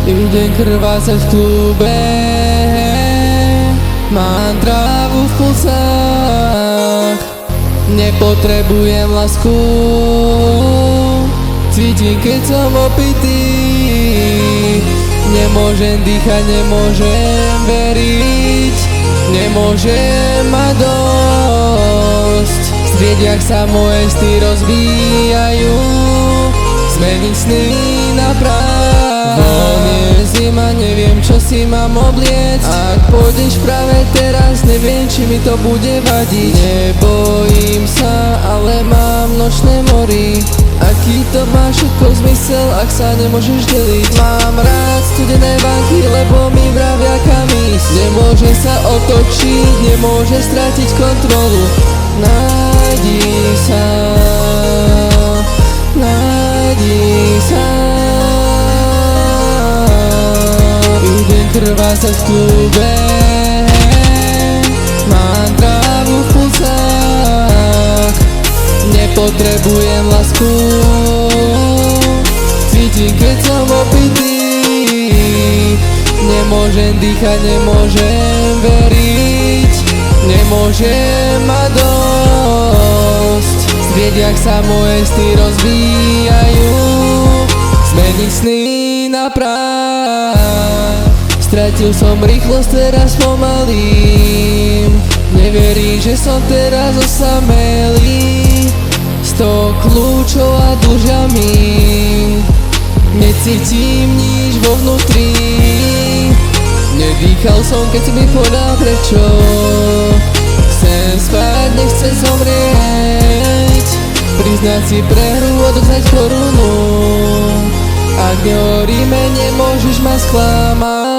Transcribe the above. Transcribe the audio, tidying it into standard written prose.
Idem krvácať v klube, mám trávu v pulsách. Nepotrebujem lásku, cítim, keď som opitý. Nemôžem dýchať, nemôžem veriť, nemôžem mať dosť. V striediach sa moje sny rozvíjajú, zmeniť sny na práv. Von je zima, neviem, čo si mám obliec. Ak pôjdeš práve teraz, neviem, či mi to bude vadiť. Nebojím sa, ale mám nočné mory. Aký to má všetko zmysel, ak sa nemôžeš deliť? Mám rád studené banky, lebo mi vravia kam ísť. Nemôže sa otočiť, nemôže stratiť kontrolu. Nájdi sa, nájdi sa. Idem krvácať v klube, mám trávu v pulsách. Nepotrebujem lásku, cítim, keď som opitý. Nemôžem dýchať, nemôžem veriť, nemôžem mať dosť. V striediach sa moje sny rozvíjajú, zmeniť sny na práv. Stratil som rýchlosť, teraz pomalím. Neverím, že som teraz osamelý. 100 kľúčov a dlžami, necítim nič vo vnútri. Nedýchal som, keď si mi povedal prečo. Chcem spať, nechcem zomrieť, priznať si prehru, odovzdať korunu. Ak nehovoríme, nemôžeš ma sklamať.